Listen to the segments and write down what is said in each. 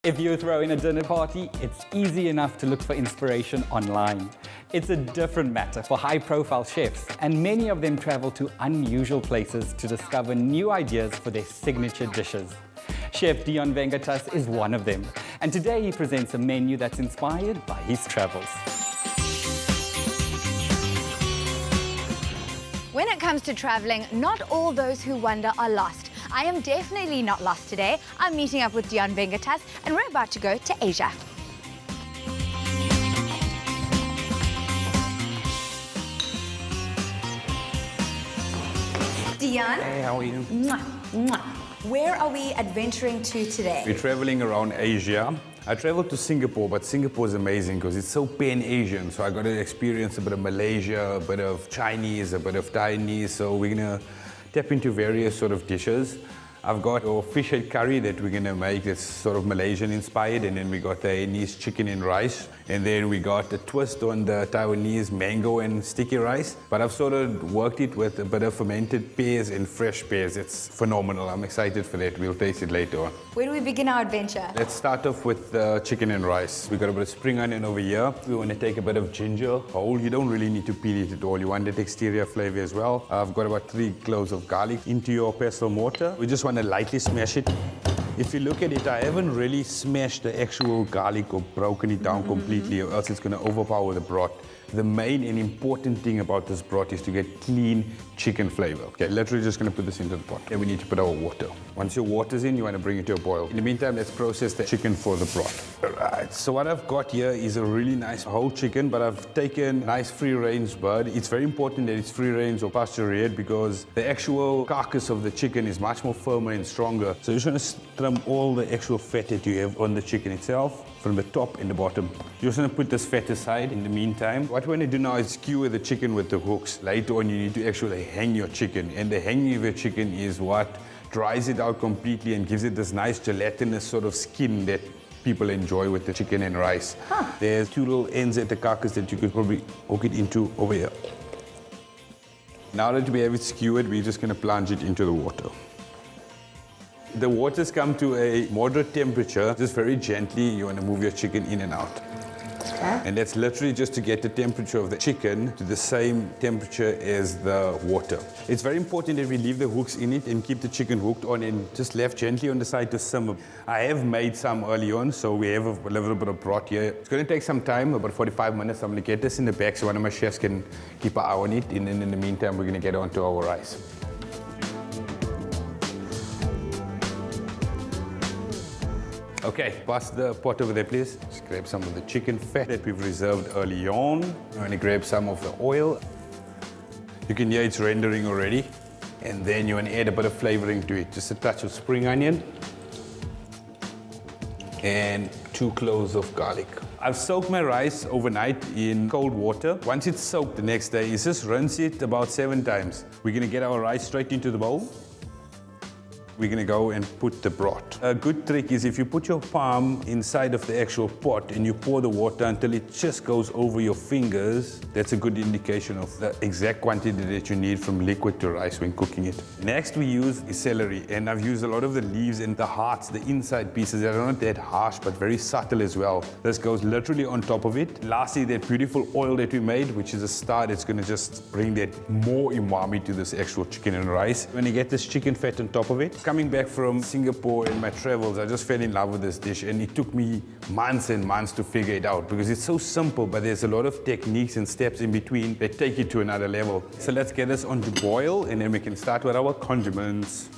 If you're throwing a dinner party, it's easy enough to look for inspiration online. It's a different matter for high-profile chefs, and many of them travel to unusual places to discover new ideas for their signature dishes. Chef Dion Vengetass is one of them, and today he presents a menu that's inspired by his travels. When it comes to traveling, not all those who wander are lost. I am definitely not lost today. I'm meeting up with Dion Vengetass, and we're about to go to Asia. Dion. Hey, how are you? Mwah, mwah. Where are we adventuring to today? We're traveling around Asia. I traveled to Singapore, but Singapore is amazing because it's so pan-Asian. So I got to experience a bit of Malaysia, a bit of Chinese, a bit of Taiwanese. So we're going to tap into various sort of dishes. I've got a fish head curry that we're going to make that's sort of Malaysian inspired, and then we got the Hainanese chicken and rice, and then we got a twist on the Taiwanese mango and sticky rice. But I've sort of worked it with a bit of fermented pears and fresh pears. It's phenomenal. I'm excited for that. We'll taste it later on. Where do we begin our adventure? Let's start off with the chicken and rice. We got a bit of spring onion over here. We want to take a bit of ginger whole. You don't really need to peel it at all. You want that exterior flavor as well. I've got about 3 cloves of garlic into your pestle mortar. We just want to lightly smash it. If you look at it, I haven't really smashed the actual garlic or broken it down completely, or else it's going to overpower the broth. The main and important thing about this broth is to get clean chicken flavor. Okay, literally just going to put this into the pot. Then we need to put our water. Once your water's in, you want to bring it to a boil. In the meantime, let's process the chicken for the broth. Alright, so what I've got here is a really nice whole chicken, but I've taken nice free-range bird. It's very important that it's free-range or pasture-reared because the actual carcass of the chicken is much more firmer and stronger. So you're just going to trim all the actual fat that you have on the chicken itself, from the top and the bottom. You're just going to put this fat aside in the meantime. What we want to do now is skewer the chicken with the hooks. Later on, you need to actually hang your chicken, and the hanging of your chicken is what dries it out completely and gives it this nice gelatinous sort of skin that people enjoy with the chicken and rice. There's 2 little ends at the carcass that you could probably hook it into over here. Now that we have it skewered, we're just going to plunge it into the water. The water's come to a moderate temperature. Just very gently, you want to move your chicken in and out. Okay. And that's literally just to get the temperature of the chicken to the same temperature as the water. It's very important that we leave the hooks in it and keep the chicken hooked on and just left gently on the side to simmer. I have made some early on, so we have a little bit of broth here. It's going to take some time, about 45 minutes. I'm going to get this in the back so one of my chefs can keep an eye on it. And then in the meantime, we're going to get on to our rice. Okay, pass the pot over there, please. Just grab some of the chicken fat that we've reserved early on. I'm going to grab some of the oil. You can hear it's rendering already. And then you want to add a bit of flavoring to it. Just a touch of spring onion. And 2 cloves of garlic. I've soaked my rice overnight in cold water. Once it's soaked the next day, is just rinse it about 7 times. We're going to get our rice straight into the bowl. We're going to go and put the broth. A good trick is if you put your palm inside of the actual pot and you pour the water until it just goes over your fingers, that's a good indication of the exact quantity that you need from liquid to rice when cooking it. Next we use celery, and I've used a lot of the leaves and the hearts, the inside pieces that are not that harsh but very subtle as well. This goes literally on top of it. Lastly, that beautiful oil that we made, which is a star that's going to just bring that more umami to this actual chicken and rice. When you get this chicken fat on top of it, coming back from Singapore in my travels, I just fell in love with this dish, and it took me months and months to figure it out because it's so simple, but there's a lot of techniques and steps in between that take it to another level. So let's get this on to boil, and then we can start with our condiments.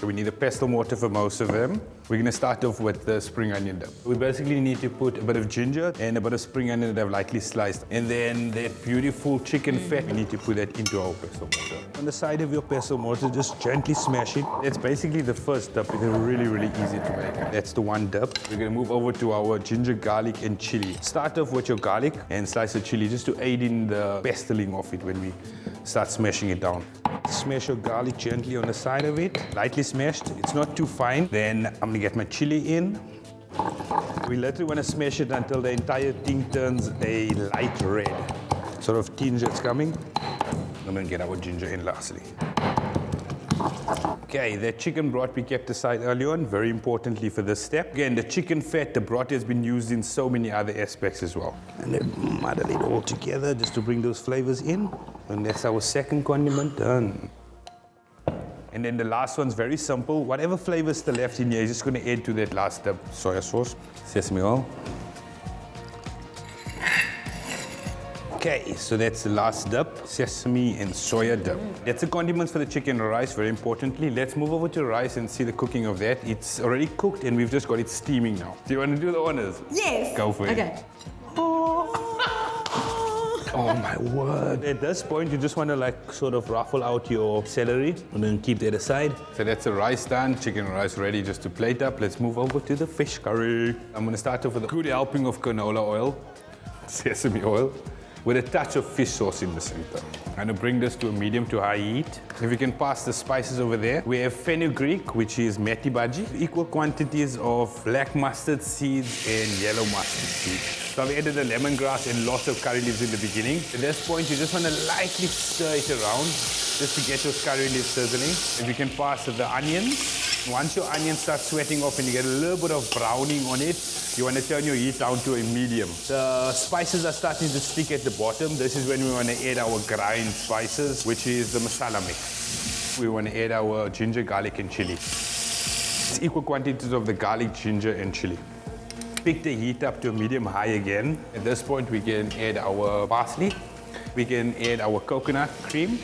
So we need a pestle mortar for most of them. We're going to start off with the spring onion dip. We basically need to put a bit of ginger and a bit of spring onion that I've lightly sliced. And then that beautiful chicken fat, we need to put that into our pestle mortar. On the side of your pestle mortar, just gently smash it. It's basically the first dip. It's really, really easy to make. That's the one dip. We're going to move over to our ginger, garlic, and chili. Start off with your garlic and slice the chili just to aid in the pestling of it when we start smashing it down. Smash your garlic gently on the side of it, lightly smashed. It's not too fine. Then I'm going to get my chili in. We literally want to smash it until the entire thing turns a light red. Sort of tinge that's coming. I'm going to get our ginger in lastly. Okay, that chicken broth we kept aside earlier on, very importantly for this step. Again, the chicken fat, the broth has been used in so many other aspects as well. And then muddle it all together just to bring those flavors in. And that's our second condiment done. And then the last one's very simple. Whatever flavor's still left in here, you're just going to add to that last dip. Soya sauce, sesame oil. Okay, so that's the last dip, sesame and soya dip. That's the condiments for the chicken and rice, very importantly. Let's move over to rice and see the cooking of that. It's already cooked and we've just got it steaming now. Do you want to do the honors? Yes. Go for it. Okay. Oh my word. At this point, you just want to like sort of ruffle out your celery and then keep that aside. So that's the rice done, chicken and rice ready just to plate up. Let's move over to the fish curry. I'm going to start off with a good helping of canola oil, sesame oil, with a touch of fish sauce in the center. I'm going to bring this to a medium to high heat. If you can pass the spices over there, we have fenugreek, which is meti bhaji, equal quantities of black mustard seeds and yellow mustard seeds. So I've added the lemongrass and lots of curry leaves in the beginning. At this point, you just want to lightly stir it around just to get those curry leaves sizzling. If you can pass the onions. Once your onions start sweating off and you get a little bit of browning on it, you want to turn your heat down to a medium. The spices are starting to stick at the bottom. This is when we want to add our grind spices, which is the masala mix. We want to add our ginger, garlic, and chili. It's equal quantities of the garlic, ginger, and chili. Pick the heat up to a medium-high again. At this point, we can add our parsley. We can add our coconut cream.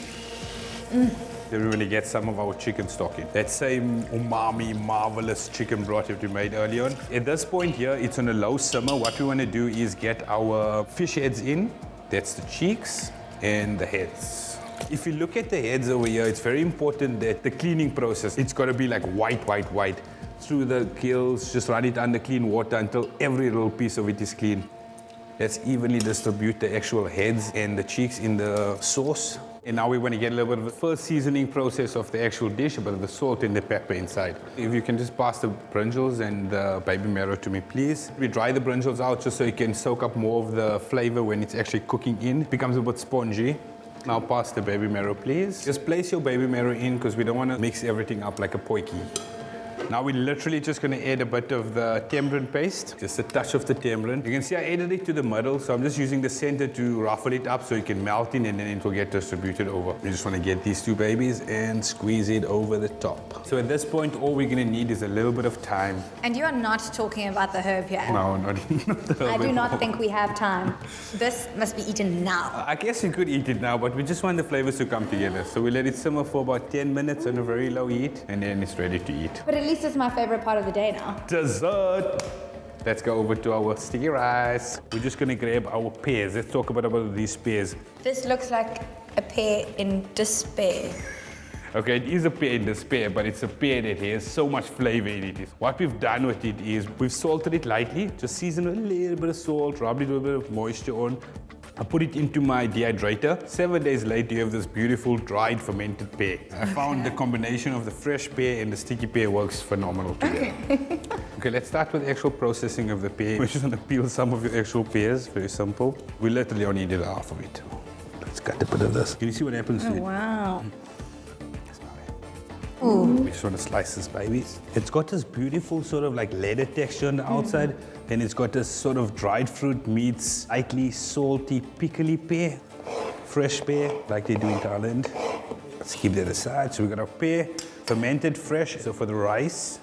Then we're going to get some of our chicken stock in. That same umami, marvelous chicken broth that we made earlier on. At this point here, it's on a low simmer. What we want to do is get our fish heads in. That's the cheeks and the heads. If you look at the heads over here, it's very important that the cleaning process, it's got to be like white, white, white. Through the gills, just run it under clean water until every little piece of it is clean. Let's evenly distribute the actual heads and the cheeks in the sauce. And now we want to get a little bit of the first seasoning process of the actual dish, a bit of the salt and the pepper inside. If you can just pass the brinjals and the baby marrow to me, please. We dry the brinjals out just so you can soak up more of the flavor when it's actually cooking in. It becomes a bit spongy. Now pass the baby marrow, please. Just place your baby marrow in because we don't want to mix everything up like a potjie. Now we're literally just going to add a bit of the tamarind paste, just a touch of the tamarind. You can see I added it to the middle, so I'm just using the center to ruffle it up so it can melt in and then it will get distributed over. We just want to get these two babies and squeeze it over the top. So at this point, all we're going to need is a little bit of thyme. And you are not talking about the herb here. No, not the herb. I do not think we have time. This must be eaten now. I guess you could eat it now, but we just want the flavors to come together. So we let it simmer for about 10 minutes on a very low heat, and then it's ready to eat. But at least it's my favorite part of the day now. Dessert! Let's go over to our sticky rice. We're just going to grab our pears. Let's talk about these pears. This looks like a pear in despair. Okay, it is a pear in despair, but it's a pear that has so much flavor in it. What we've done with it is we've salted it lightly, just seasoned with a little bit of salt, rubbed it with a bit of moisture on. I put it into my dehydrator. 7 days later, you have this beautiful dried fermented pear. I found the combination of the fresh pear and the sticky pear works phenomenal together. Okay, let's start with the actual processing of the pear. We're just going to peel some of your actual pears, very simple. We literally only did half of it. Let's cut a bit of this. Can you see what happens to it? Wow. Ooh. We just want to slice this, babies. It's got this beautiful sort of like leather texture on the outside. Then it's got this sort of dried fruit meets slightly salty, pickly pear. Fresh pear, like they do in Thailand. Let's keep that aside. So we got our pear, fermented fresh. So for the rice,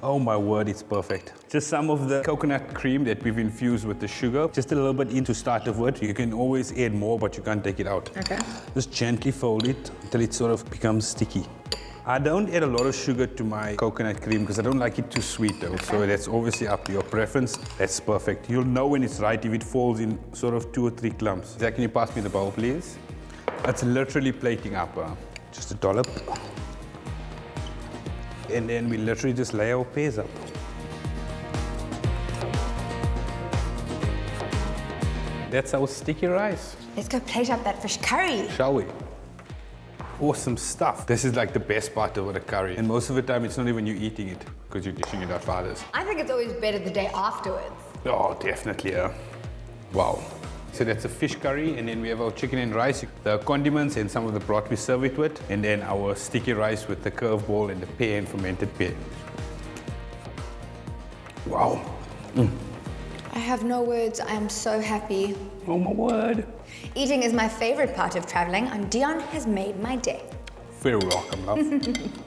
oh my word, it's perfect. Just some of the coconut cream that we've infused with the sugar. Just a little bit in to start off with. You can always add more, but you can't take it out. Okay. Just gently fold it until it sort of becomes sticky. I don't add a lot of sugar to my coconut cream because I don't like it too sweet though. So that's obviously up to your preference. That's perfect. You'll know when it's right if it falls in sort of 2 or 3 clumps. Zach, can you pass me the bowl, please? That's literally plating up. Just a dollop. And then we literally just lay our pears up. That's our sticky rice. Let's go plate up that fish curry. Shall we? Awesome stuff. This is like the best part of the curry. And most of the time, it's not even you eating it because you're dishing it out for others. I think it's always better the day afterwards. Oh, definitely, yeah. Wow. So that's a fish curry, and then we have our chicken and rice, the condiments and some of the broth we serve it with, and then our sticky rice with the curveball and the pear and fermented pear. Wow. I have no words. I am so happy. Oh my word. Eating is my favorite part of traveling, and Dion has made my day. Very welcome, love.